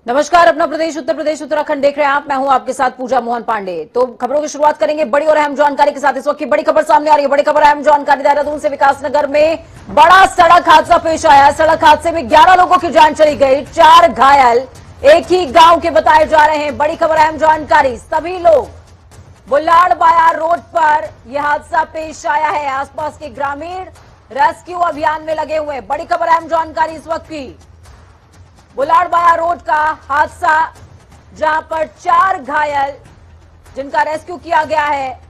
नमस्कार, अपना प्रदेश उत्तर प्रदेश उत्तराखंड देख रहे हैं आप। मैं हूं आपके साथ पूजा मोहन पांडे। तो खबरों की शुरुआत करेंगे बड़ी और अहम जानकारी के साथ। इस वक्त की बड़ी खबर सामने आ रही है। बड़ी खबर, अहम जानकारी। देहरादून से विकासनगर में बड़ा सड़क हादसा पेश आया। सड़क हादसे में 11 लोगों की जान चली गई, 4 घायल, एक ही गांव के बताए जा रहे हैं। बड़ी खबर, अहम जानकारी। सभी लोग बुल्लाड़ बाया रोड पर यह हादसा पेश आया है। आसपास के ग्रामीण रेस्क्यू अभियान में लगे हुए हैं। बड़ी खबर, अहम जानकारी इस वक्त की। बुलाड़बाया रोड का हादसा, जहां पर 4 घायल जिनका रेस्क्यू किया गया है,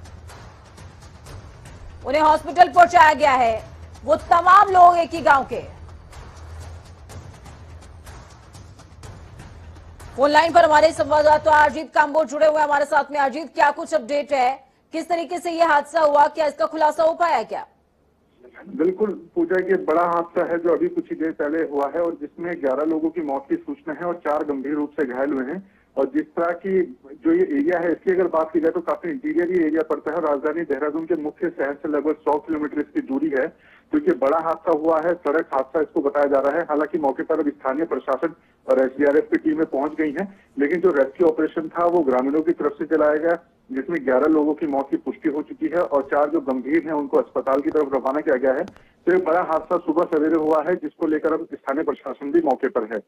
उन्हें हॉस्पिटल पहुंचाया गया है। वो तमाम लोग एक ही गांव के। फोन लाइन पर हमारे संवाददाता अजीत कांबोज जुड़े हुए हमारे साथ में। अजीत, क्या कुछ अपडेट है? किस तरीके से यह हादसा हुआ? क्या इसका खुलासा हो पाया क्या? बिल्कुल पूजा, ये बड़ा हादसा है जो अभी कुछ ही देर पहले हुआ है और जिसमें 11 लोगों की मौत की सूचना है और 4 गंभीर रूप से घायल हुए हैं। और जिस तरह की जो ये एरिया है, इसकी अगर बात की जाए तो काफी इंटीरियर ही एरिया पड़ता है और राजधानी देहरादून के मुख्य शहर से लगभग 100 किलोमीटर इसकी दूरी है। तो ये बड़ा हादसा हुआ है, सड़क हादसा इसको बताया जा रहा है। हालांकि मौके पर अब स्थानीय प्रशासन और एसडीआरएफ की टीमें पहुंच गई हैं, लेकिन जो रेस्क्यू ऑपरेशन था वो ग्रामीणों की तरफ से चलाया गया, जिसमें 11 लोगों की मौत की पुष्टि हो चुकी है और 4 जो गंभीर हैं उनको अस्पताल की तरफ रवाना किया गया है। तो एक बड़ा हादसा सुबह सवेरे हुआ है, जिसको लेकर अब स्थानीय प्रशासन भी मौके पर है।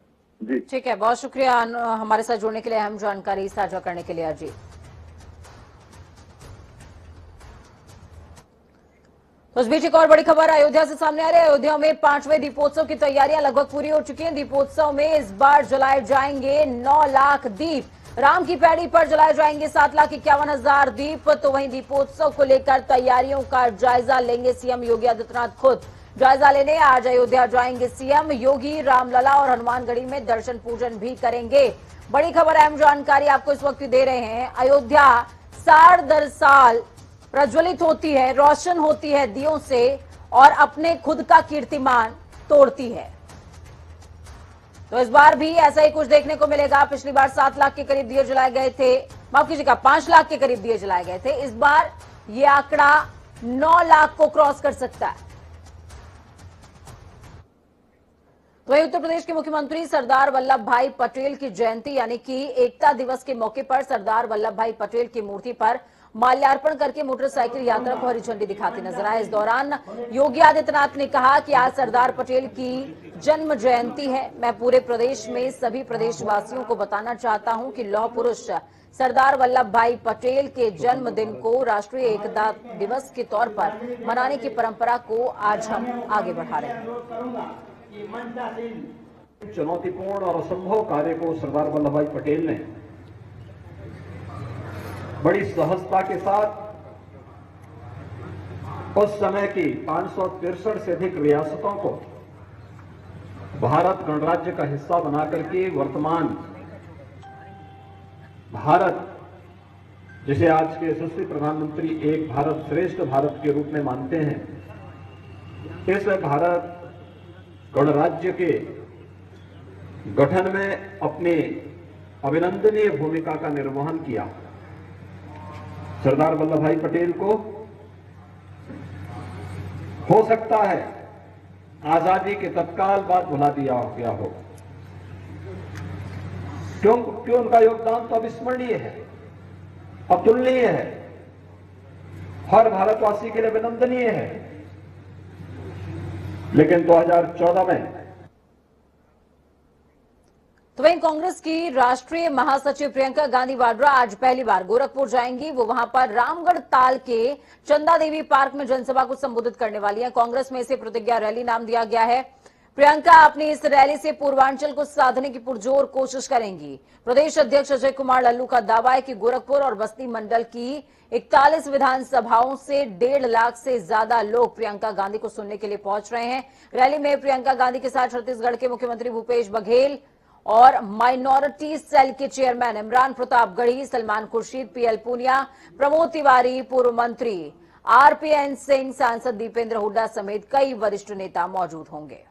जी ठीक है, बहुत शुक्रिया हमारे साथ जुड़ने के लिए, अहम जानकारी साझा करने के लिए अजीत। तो इस बीच एक और बड़ी खबर अयोध्या से सामने आ रही है। अयोध्या में 5वें दीपोत्सव की तैयारियां लगभग पूरी हो चुकी हैं। दीपोत्सव में इस बार जलाए जाएंगे 9 लाख दीप। राम की पैड़ी पर जलाए जाएंगे 7,51,000 दीप। तो वहीं दीपोत्सव को लेकर तैयारियों का जायजा लेंगे सीएम योगी आदित्यनाथ खुद। जायजा लेने आज अयोध्या जाएंगे सीएम योगी। रामलला और हनुमानगढ़ी में दर्शन पूजन भी करेंगे। बड़ी खबर, अहम जानकारी आपको इस वक्त दे रहे हैं। अयोध्या साल दर साल प्रज्वलित होती है, रोशन होती है दियों से और अपने खुद का कीर्तिमान तोड़ती है। तो इस बार भी ऐसा ही कुछ देखने को मिलेगा। पिछली बार 7 लाख के करीब दिए जलाए गए थे, माफ कीजिएगा 5 लाख के करीब दिए जलाए गए थे। इस बार यह आंकड़ा 9 लाख को क्रॉस कर सकता है। तो वहीं उत्तर प्रदेश के मुख्यमंत्री सरदार वल्लभ भाई पटेल की जयंती यानी कि एकता दिवस के मौके पर सरदार वल्लभ भाई पटेल की मूर्ति पर माल्यार्पण करके मोटरसाइकिल यात्रा को हरी झंडी दिखाते नजर आए। इस दौरान योगी आदित्यनाथ ने कहा कि आज सरदार पटेल की जन्म जयंती है। मैं पूरे प्रदेश में सभी प्रदेशवासियों को बताना चाहता हूं कि लौह पुरुष सरदार वल्लभ भाई पटेल के जन्मदिन को राष्ट्रीय एकता दिवस के तौर पर मनाने की परंपरा को आज हम आगे बढ़ा रहे हैं। चुनौतीपूर्ण और असंभव कार्य को सरदार वल्लभ भाई पटेल ने बड़ी सहजता के साथ उस समय की 563 से अधिक रियासतों को भारत गणराज्य का हिस्सा बनाकर के वर्तमान भारत, जिसे आज के यशस्वी प्रधानमंत्री एक भारत श्रेष्ठ भारत के रूप में मानते हैं, इस भारत गणराज्य के गठन में अपनी अभिनंदनीय भूमिका का निर्वहन किया। सरदार वल्लभ भाई पटेल को हो सकता है आजादी के तत्काल बाद भुला दिया गया हो, क्यों उनका योगदान तो अविस्मरणीय है, अतुलनीय है, हर भारतवासी के लिए अभिनंदनीय है। लेकिन 2014 में तो वहीं कांग्रेस की राष्ट्रीय महासचिव प्रियंका गांधी वाड्रा आज पहली बार गोरखपुर जाएंगी। वो वहां पर रामगढ़ ताल के चंदा देवी पार्क में जनसभा को संबोधित करने वाली है। कांग्रेस में इसे प्रतिज्ञा रैली नाम दिया गया है। प्रियंका अपनी इस रैली से पूर्वांचल को साधने की पुरजोर कोशिश करेंगी। प्रदेश अध्यक्ष अजय कुमार लल्लू का दावा है कि गोरखपुर और बस्ती मंडल की 41 विधानसभाओं से 1.5 लाख से ज्यादा लोग प्रियंका गांधी को सुनने के लिए पहुंच रहे हैं। रैली में प्रियंका गांधी के साथ छत्तीसगढ़ के मुख्यमंत्री भूपेश बघेल और माइनॉरिटी सेल के चेयरमैन इमरान प्रताप गढ़ी, सलमान खुर्शीद, पीएल पूनिया, प्रमोद तिवारी, पूर्व मंत्री आरपीएन सिंह, सांसद दीपेंद्र हुड्डा समेत कई वरिष्ठ नेता मौजूद होंगे।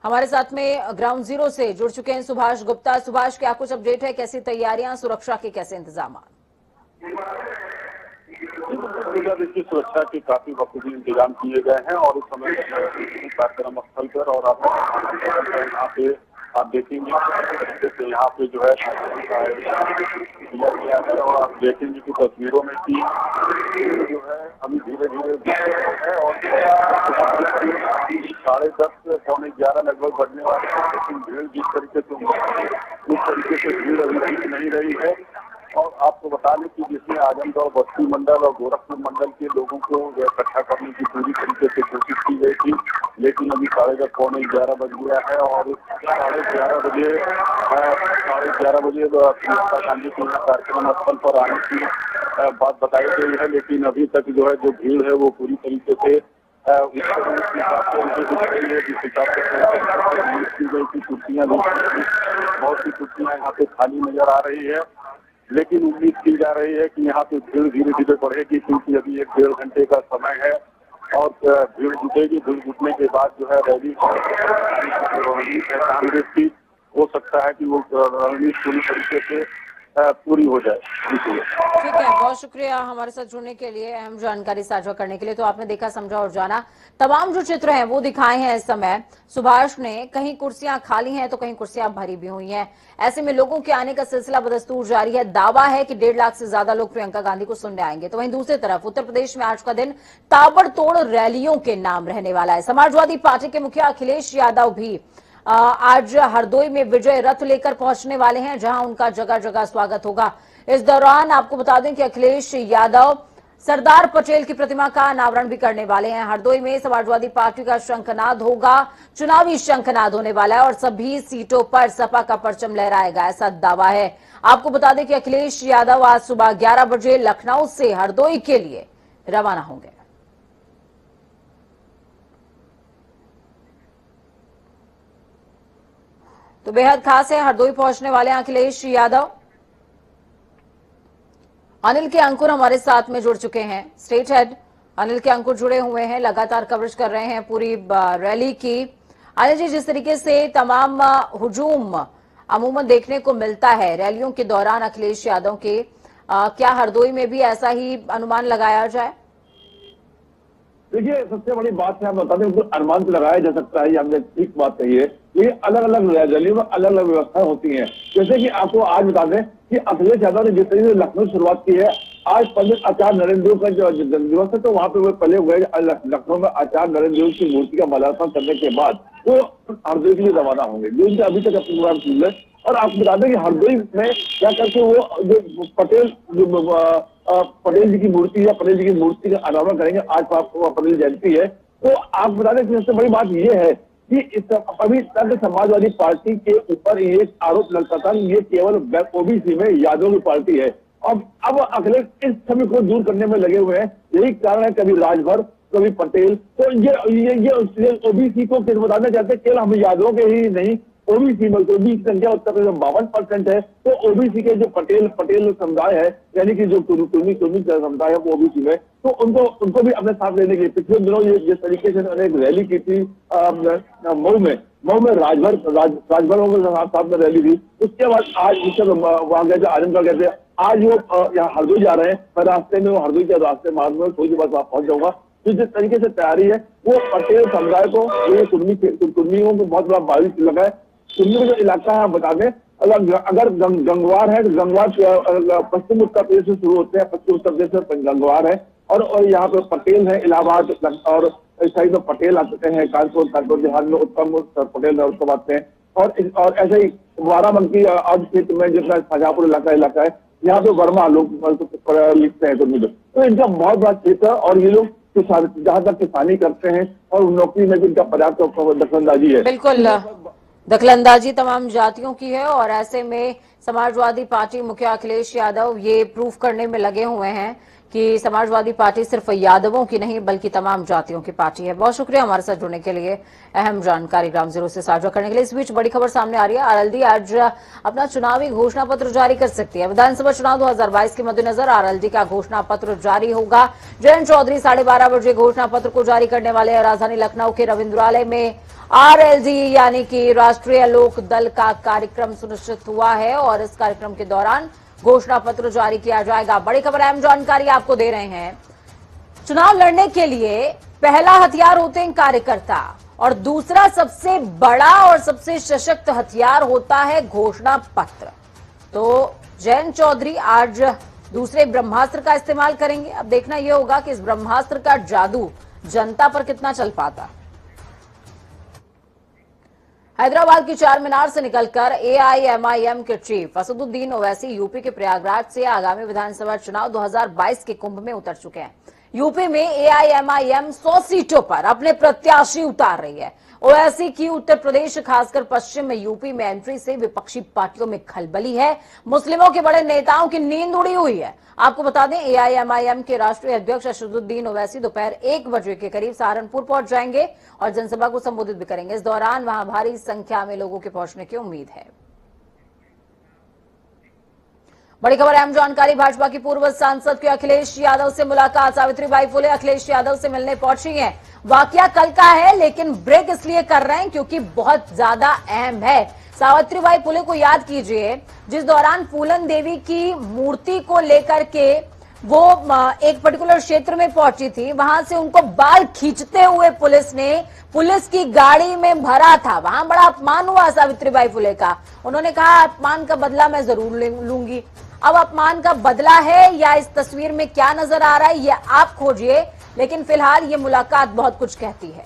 हमारे साथ में ग्राउंड जीरो से जुड़ चुके हैं सुभाष गुप्ता। सुभाष, क्या कुछ अपडेट है? कैसी तैयारियां, सुरक्षा के कैसे इंतजाम? पूजा देखिए सुरक्षा के काफी बखूबी इंतजाम किए गए हैं और इस समय कार्यक्रम स्थल पर और यहाँ पे आप देखेंगे जैसे यहाँ पे जो है किया गया है और आप देखेंगे कि तस्वीरों में कि जो है अभी धीरे धीरे है और 10:30 पौने 11 लगभग बढ़ने वाले हैं, लेकिन भीड़ जिस तरीके से उस तरीके से भीड़ अभी दिख नहीं रही है। और आपको बता दें कि जिसमें आजमगढ़ बस्ती मंडल और गोरखपुर मंडल के लोगों को इकट्ठा करने की पूरी तरीके से कोशिश की गई थी, लेकिन अभी 10:30 पौने 11 बज गया है और 11:30 बजे गांधी के कार्यक्रम स्थल पर आने की बात बताई गई है, लेकिन अभी तक जो है जो भीड़ है वो पूरी तरीके से कुर्सियां बहुत सी कुर्सियां यहाँ पे खाली नजर आ रही है, लेकिन उम्मीद की जा रही है कि यहाँ पे भीड़ धीरे धीरे बढ़ेगी क्योंकि अभी 1-1.5 घंटे का समय है और भीड़ जुटेगी। भीड़ जुटने के बाद जो है रैली कांग्रेस की हो सकता है कि वो रणनीति पूरी तरीके से पूरी हो जाए। ठीक है, बहुत शुक्रिया हमारे साथ जुड़ने के लिए, अहम जानकारी साझा करने के लिए। तो आपने देखा, समझा और जाना। तमाम जो चित्र हैं वो दिखाए हैं इस समय सुभाष ने। कहीं कुर्सियां खाली हैं तो कहीं कुर्सियां भरी भी हुई हैं। ऐसे में लोगों के आने का सिलसिला बदस्तूर जारी है। दावा है कि 1.5 लाख से ज्यादा लोग प्रियंका गांधी को सुनने आएंगे। तो वहीं दूसरी तरफ उत्तर प्रदेश में आज का दिन ताबड़तोड़ रैलियों के नाम रहने वाला है। समाजवादी पार्टी के मुखिया अखिलेश यादव भी आज हरदोई में विजय रथ लेकर पहुंचने वाले हैं, जहां उनका जगह जगह स्वागत होगा। इस दौरान आपको बता दें कि अखिलेश यादव सरदार पटेल की प्रतिमा का अनावरण भी करने वाले हैं। हरदोई में समाजवादी पार्टी का शंखनाद होगा, चुनावी शंखनाद होने वाला है और सभी सीटों पर सपा का परचम लहराएगा, ऐसा दावा है। आपको बता दें कि अखिलेश यादव आज सुबह 11 बजे लखनऊ से हरदोई के लिए रवाना होंगे। तो बेहद खास है, हरदोई पहुंचने वाले हैं अखिलेश यादव। अनिल के अंकुर हमारे साथ में जुड़ चुके हैं, स्टेट हेड अनिल के अंकुर जुड़े हुए हैं, लगातार कवरेज कर रहे हैं पूरी रैली की। अनिल जी, जिस तरीके से तमाम हुजूम अमूमन देखने को मिलता है रैलियों के दौरान अखिलेश यादव के, क्या हरदोई में भी ऐसा ही अनुमान लगाया जाए? देखिए, सबसे बड़ी बात है, हम बता दें, अनुमान तो लगाया जा सकता है, ये हमने ठीक बात कही है। ये अलग अलग रैलियों में अलग अलग व्यवस्थाएं होती हैं। जैसे कि आपको आज बता दें कि अखिलेश यादव ने जिस तरीके से लखनऊ शुरुआत की है, आज पंडित आचार्य नरेंद्र देव का जो जन्मदिवस है, तो वहां पे वो पहले गए लखनऊ में आचार्य नरेंद्र देव की मूर्ति का माल्यार्पण करने के बाद वो हरदोई के लिए रवाना होंगे, जो उनके अभी तक अपने प्रोग्राम शुरू है। और आपको बता दें कि हरदोई में क्या करके वो जो पटेल जी की मूर्ति या पटेल जी की मूर्ति का अनावरण करेंगे। आज पटेल जयंती है, तो आप बता दें कि सबसे बड़ी बात यह है कि अभी तक समाजवादी पार्टी के ऊपर एक आरोप लगता था, ये केवल ओबीसी में यादव की पार्टी है। अब अखिलेश इस सभी को दूर करने में लगे हुए हैं। यही कारण है, कभी राजभर कभी पटेल, तो ये ओबीसी को किस बताना चाहते हैं, केवल हम यादवों के ही नहीं, ओबीसी में ओबीसी की संख्या उत्तर प्रदेश में 52% है। तो ओबीसी के जो पटेल समुदाय है, यानी कि जो कुर्मी समुदाय है वो ओबीसी में, तो उनको भी अपने साथ लेने के लिए पिछले दिनों ये जिस तरीके से उन्होंने एक रैली की थी मऊ में राजभर साथ में रैली थी। उसके बाद आज वहां गए थे, आजमगढ़ गए थे, आज वो यहाँ हरदोई जा रहे हैं। मैं रास्ते में हरदोई के रास्ते मार्ग में थोड़ी देर बाद वहां पहुंच जाऊंगा। तो जिस तरीके से तैयारी है वो पटेल समुदाय को, कुर्मियों को बहुत बड़ा बारिश लगा है। कुर्मी का जो इलाका है, बता दें, अगर गंगवार है तो गंगवार पश्चिम उत्तर प्रदेश से शुरू होते हैं, पश्चिम उत्तर प्रदेश में गंगवार है और यहाँ पे पटेल है, इलाहाबाद और इस साइड में पटेल आते हैं, कानपुर बिहार में उत्तम पटेल उत्तम आते हैं। और ऐसे ही बाराबंकी आज क्षेत्र में जितना शाहजहांपुर इलाका है, यहाँ पे वर्मा लोग लिखते हैं कुर्मी लोग। तो इनका बहुत बड़ा क्षेत्र है और ये लोग जहाँ तक किसानी करते हैं और नौकरी में भी इनका पर्याप्त दखलंदाजी है। बिल्कुल, दखलंदाजी तमाम जातियों की है और ऐसे में समाजवादी पार्टी मुखिया अखिलेश यादव ये प्रूफ करने में लगे हुए हैं कि समाजवादी पार्टी सिर्फ यादवों की नहीं बल्कि तमाम जातियों की पार्टी है। बहुत शुक्रिया हमारे साथ जुड़ने के लिए, अहम जानकारी ग्राउंड जीरो से साझा करने के लिए। इस बीच बड़ी खबर सामने आ रही है, आरएलडी आज अपना चुनावी घोषणा पत्र जारी कर सकती है। विधानसभा चुनाव 2022 के मद्देनजर आरएलडी का घोषणा पत्र जारी होगा। जयंत चौधरी 12:30 बजे घोषणा पत्र को जारी करने वाले हैं। राजधानी लखनऊ के रविंद्रालय में आरएलडी यानी कि राष्ट्रीय लोक दल का कार्यक्रम सुनिश्चित हुआ है और इस कार्यक्रम के दौरान घोषणा पत्र जारी किया जाएगा। बड़ी खबर, अहम जानकारी आपको दे रहे हैं चुनाव लड़ने के लिए पहला हथियार होते हैं कार्यकर्ता और दूसरा सबसे बड़ा और सबसे सशक्त हथियार होता है घोषणा पत्र। तो जयंत चौधरी आज दूसरे ब्रह्मास्त्र का इस्तेमाल करेंगे। अब देखना यह होगा कि इस ब्रह्मास्त्र का जादू जनता पर कितना चल पाता। हैदराबाद की चार मीनार से निकलकर एआईएमआईएम के चीफ असदुद्दीन ओवैसी यूपी के प्रयागराज से आगामी विधानसभा चुनाव 2022 के कुंभ में उतर चुके हैं। यूपी में एआईएमआईएम 100 सीटों पर अपने प्रत्याशी उतार रही है। ओवैसी की उत्तर प्रदेश खासकर पश्चिम में यूपी में एंट्री से विपक्षी पार्टियों में खलबली है। मुस्लिमों के बड़े नेताओं की नींद उड़ी हुई है। आपको बता दें एआईएमआईएम के राष्ट्रीय अध्यक्ष असदुद्दीन ओवैसी दोपहर 1 बजे के करीब सहारनपुर पहुंच जाएंगे और जनसभा को संबोधित भी करेंगे। इस दौरान वहां भारी संख्या में लोगों के पहुंचने की उम्मीद है। बड़ी खबर अहम जानकारी, भाजपा की पूर्व सांसद के अखिलेश यादव से मुलाकात। सावित्रीबाई फुले अखिलेश यादव से मिलने पहुंची हैं। वाकया कल का है लेकिन ब्रेक इसलिए कर रहे हैं क्योंकि बहुत ज्यादा अहम है। सावित्रीबाई फुले को याद कीजिए, जिस दौरान फूलन देवी की मूर्ति को लेकर के वो एक पर्टिकुलर क्षेत्र में पहुंची थी, वहां से उनको बाल खींचते हुए पुलिस ने पुलिस की गाड़ी में भरा था। वहां बड़ा अपमान हुआ सावित्रीबाई फुले का। उन्होंने कहा अपमान का बदला मैं जरूर लूंगी। अब अपमान का बदला है या इस तस्वीर में क्या नजर आ रहा है ये आप खोजिए, लेकिन फिलहाल ये मुलाकात बहुत कुछ कहती है।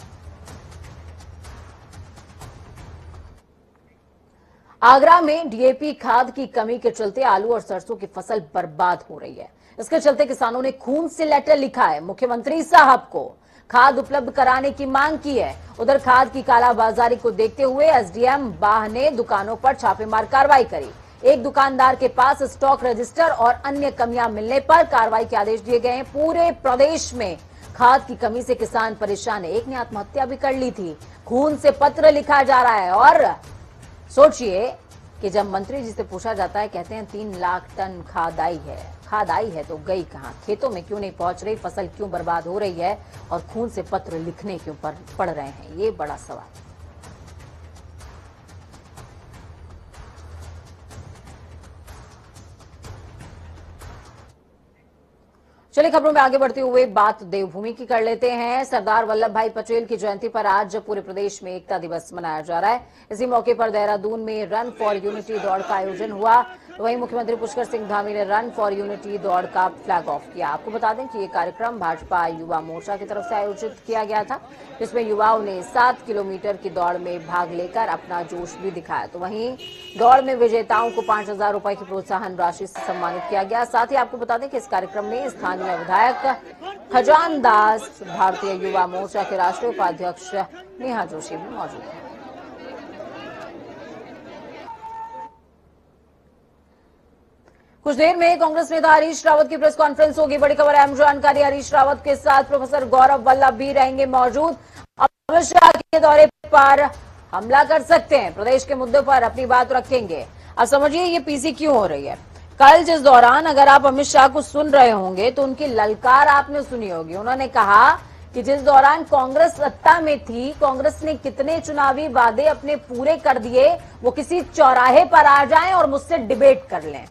आगरा में डीएपी खाद की कमी के चलते आलू और सरसों की फसल बर्बाद हो रही है। इसके चलते किसानों ने खून से लेटर लिखा है, मुख्यमंत्री साहब को खाद उपलब्ध कराने की मांग की है। उधर खाद की कालाबाजारी को देखते हुए एसडीएम बाह ने दुकानों पर छापेमार कार्रवाई करी। एक दुकानदार के पास स्टॉक रजिस्टर और अन्य कमियां मिलने पर कार्रवाई के आदेश दिए गए हैं। पूरे प्रदेश में खाद की कमी से किसान परेशान है। एक ने आत्महत्या भी कर ली थी। खून से पत्र लिखा जा रहा है और सोचिए कि जब मंत्री जी से पूछा जाता है, कहते हैं 3 लाख टन खाद आई है तो गई कहां? खेतों में क्यों नहीं पहुंच रही? फसल क्यों बर्बाद हो रही है? और खून से पत्र लिखने क्यों पड़ रहे हैं? ये बड़ा सवाल। चलिए खबरों में आगे बढ़ते हुए बात देवभूमि की कर लेते हैं। सरदार वल्लभ भाई पटेल की जयंती पर आज पूरे प्रदेश में एकता दिवस मनाया जा रहा है। इसी मौके पर देहरादून में रन फॉर यूनिटी दौड़ का आयोजन हुआ। तो वहीं मुख्यमंत्री पुष्कर सिंह धामी ने रन फॉर यूनिटी दौड़ का फ्लैग ऑफ किया। आपको बता दें कि ये कार्यक्रम भाजपा युवा मोर्चा की तरफ से आयोजित किया गया था, जिसमें युवाओं ने 7 किलोमीटर की दौड़ में भाग लेकर अपना जोश भी दिखाया। तो वहीं दौड़ में विजेताओं को 5,000 रुपए की प्रोत्साहन राशि से सम्मानित किया गया। साथ ही आपको बता दें कि इस कार्यक्रम में स्थानीय विधायक खजान दास, भारतीय युवा मोर्चा के राष्ट्रीय उपाध्यक्ष नेहा जोशी भी मौजूद हैं। कुछ देर में कांग्रेस नेता हरीश रावत की प्रेस कॉन्फ्रेंस होगी। बड़ी खबर अहम जानकारी, हरीश रावत के साथ प्रोफेसर गौरव वल्लभ भी रहेंगे मौजूद। अमित शाह के दौरे पर हमला कर सकते हैं, प्रदेश के मुद्दे पर अपनी बात रखेंगे। अब समझिए ये पीसी क्यों हो रही है। कल जिस दौरान अगर आप अमित शाह को सुन रहे होंगे तो उनकी ललकार आपने सुनी होगी। उन्होंने कहा कि जिस दौरान कांग्रेस सत्ता में थी, कांग्रेस ने कितने चुनावी वादे अपने पूरे कर दिए, वो किसी चौराहे पर आ जाएं और मुझसे डिबेट कर लें।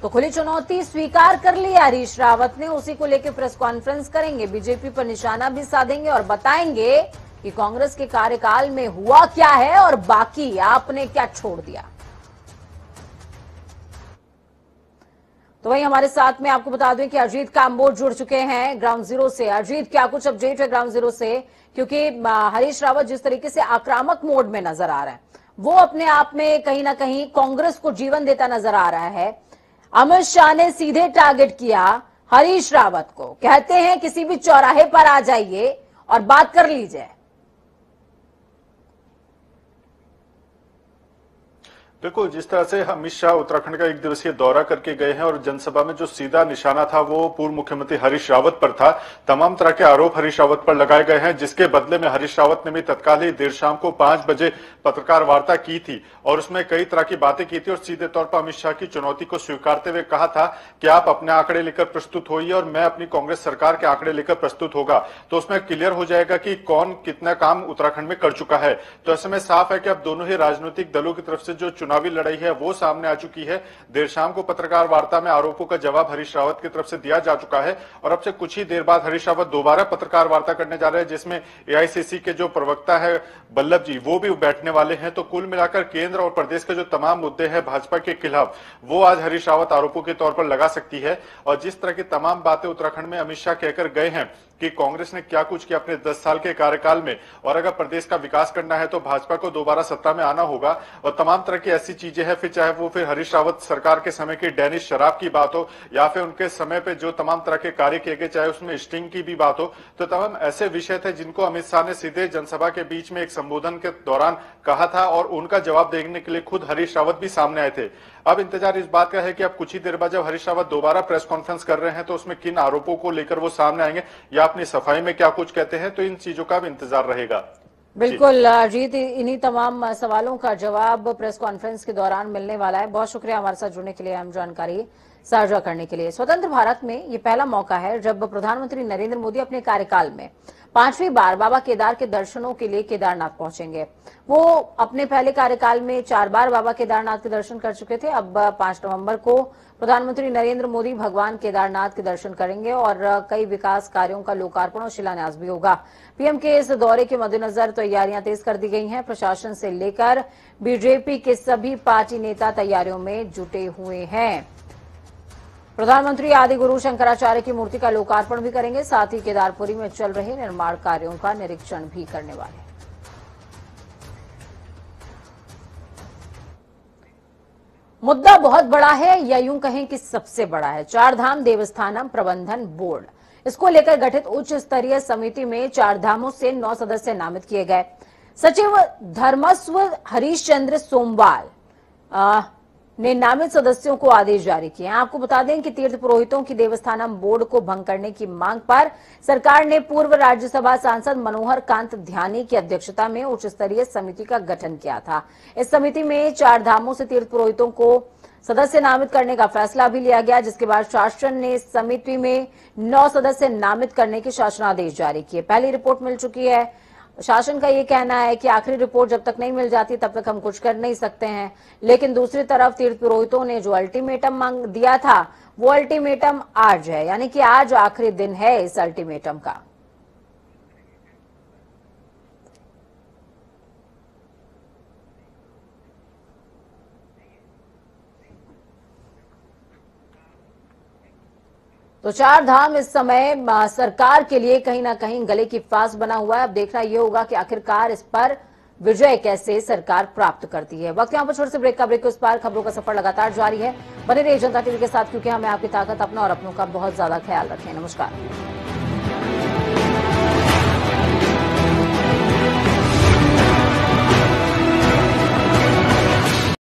तो खुली चुनौती स्वीकार कर ली हरीश रावत ने। उसी को लेकर प्रेस कॉन्फ्रेंस करेंगे, बीजेपी पर निशाना भी साधेंगे और बताएंगे कि कांग्रेस के कार्यकाल में हुआ क्या है और बाकी आपने क्या छोड़ दिया। तो वहीं हमारे साथ में आपको बता दें कि अजीत कांबोज जुड़ चुके हैं ग्राउंड जीरो से। अजीत, क्या कुछ अपडेट है ग्राउंड जीरो से? क्योंकि हरीश रावत जिस तरीके से आक्रामक मोड में नजर आ रहा है, वो अपने आप में कहीं ना कहीं कांग्रेस को जीवन देता नजर आ रहा है। अमित शाह ने सीधे टारगेट किया हरीश रावत को, कहते हैं किसी भी चौराहे पर आ जाइए और बात कर लीजिए। बिल्कुल, जिस तरह से अमित शाह उत्तराखंड का 1 दिवसीय दौरा करके गए हैं और जनसभा में जो सीधा निशाना था वो पूर्व मुख्यमंत्री हरीश रावत पर था। तमाम तरह के आरोप हरीश रावत पर लगाए गए हैं, जिसके बदले में हरीश रावत ने भी तत्काल ही देर शाम को 5 बजे पत्रकार वार्ता की थी और उसमें कई तरह की बातें की थी और सीधे तौर पर अमित शाह की चुनौती को स्वीकारते हुए कहा था कि आप अपने आंकड़े लेकर प्रस्तुत होइए और मैं अपनी कांग्रेस सरकार के आंकड़े लेकर प्रस्तुत होगा, तो उसमें क्लियर हो जाएगा कि कौन कितना काम उत्तराखंड में कर चुका है। तो ऐसे में साफ है कि अब दोनों ही राजनीतिक दलों की तरफ से जो चुनाव चुनावी लड़ाई है वो सामने आ चुकी है। देर शाम को पत्रकार वार्ता में आरोपों का जवाब हरीश रावत की तरफ से दिया जा चुका है और अब से कुछ ही देर बाद हरीश रावत दोबारा पत्रकार वार्ता करने जा रहे हैं, जिसमें एआईसीसी के जो प्रवक्ता है बल्लभ जी वो भी बैठने वाले हैं। तो कुल मिलाकर केंद्र और प्रदेश के जो तमाम मुद्दे हैं भाजपा के खिलाफ वो आज हरीश रावत आरोपों के तौर पर लगा सकती है। और जिस तरह की तमाम बातें उत्तराखंड में अमित शाह कहकर गए हैं कि कांग्रेस ने क्या कुछ किया अपने 10 साल के कार्यकाल में और अगर प्रदेश का विकास करना है तो भाजपा को दोबारा सत्ता में आना होगा और तमाम तरह की ऐसी चीजें हैं, फिर चाहे वो फिर हरीश रावत सरकार के समय की डैनिश शराब की बात हो या फिर उनके समय पे जो तमाम तरह के कार्य किए गए, चाहे उसमें स्टिंग की भी बात हो, तो तमाम ऐसे विषय थे जिनको अमित शाह ने सीधे जनसभा के बीच में एक संबोधन के दौरान कहा था और उनका जवाब देने के लिए खुद हरीश रावत भी सामने आए थे। अब इंतजार इस बात का है कि अब कुछ ही देर बाद जब हरीश रावत दोबारा प्रेस कॉन्फ्रेंस कर रहे हैं तो उसमें किन आरोपों को लेकर वो सामने आएंगे या अपनी सफाई में क्या कुछ कहते हैं, तो इन चीजों का भी इंतजार रहेगा। बिल्कुल अजीत, इन्हीं तमाम सवालों का जवाब प्रेस कॉन्फ्रेंस के दौरान मिलने वाला है। बहुत शुक्रिया हमारे साथ जुड़ने के लिए, अहम जानकारी साझा करने के लिए। स्वतंत्र भारत में ये पहला मौका है जब प्रधानमंत्री नरेंद्र मोदी अपने कार्यकाल में 5वीं बार बाबा केदार के दर्शनों के लिए केदारनाथ पहुंचेंगे। वो अपने पहले कार्यकाल में 4 बार बाबा केदारनाथ के दर्शन कर चुके थे। अब 5 नवंबर को प्रधानमंत्री नरेंद्र मोदी भगवान केदारनाथ के दर्शन करेंगे और कई विकास कार्यों का लोकार्पण और शिलान्यास भी होगा। पीएम के इस दौरे के मद्देनजर तैयारियां तेज कर दी गई हैं। प्रशासन से लेकर बीजेपी के सभी पार्टी नेता तैयारियों में जुटे हुए हैं। प्रधानमंत्री आदि गुरु शंकराचार्य की मूर्ति का लोकार्पण भी करेंगे, साथ ही केदारपुरी में चल रहे निर्माण कार्यों का निरीक्षण भी करने वाले हैं। मुद्दा बहुत बड़ा है या यूं कहें कि सबसे बड़ा है। चारधाम देवस्थानम प्रबंधन बोर्ड, इसको लेकर गठित उच्च स्तरीय समिति में 4 धामों से 9 सदस्य नामित किए गए। सचिव धर्मस्व हरीश चंद्र सोमवाल ने नामित सदस्यों को आदेश जारी किए हैं। आपको बता दें कि तीर्थ पुरोहितों की देवस्थानम बोर्ड को भंग करने की मांग पर सरकार ने पूर्व राज्यसभा सांसद मनोहर कांत ध्यानी की अध्यक्षता में उच्च स्तरीय समिति का गठन किया था। इस समिति में 4 धामों से तीर्थ पुरोहितों को सदस्य नामित करने का फैसला भी लिया गया, जिसके बाद शासन ने इस समिति में 9 सदस्य नामित करने के शासनादेश जारी किए। पहली रिपोर्ट मिल चुकी है। शासन का ये कहना है कि आखिरी रिपोर्ट जब तक नहीं मिल जाती तब तक हम कुछ कर नहीं सकते हैं। लेकिन दूसरी तरफ तीर्थ पुरोहितों ने जो अल्टीमेटम मांग दिया था वो अल्टीमेटम आज है, यानी कि आज आखिरी दिन है इस अल्टीमेटम का। तो 4 धाम इस समय सरकार के लिए कहीं ना कहीं गले की फांस बना हुआ है। अब देखना यह होगा कि आखिरकार इस पर विजय कैसे सरकार प्राप्त करती है। वक्त यहाँ पर छोटे से ब्रेक का, ब्रेक के उस पार खबरों का सफर लगातार जारी है। बने रहिए जनता टीवी के साथ, क्योंकि हमें आपकी ताकत, अपना और अपनों का बहुत ज्यादा ख्याल रखें। नमस्कार।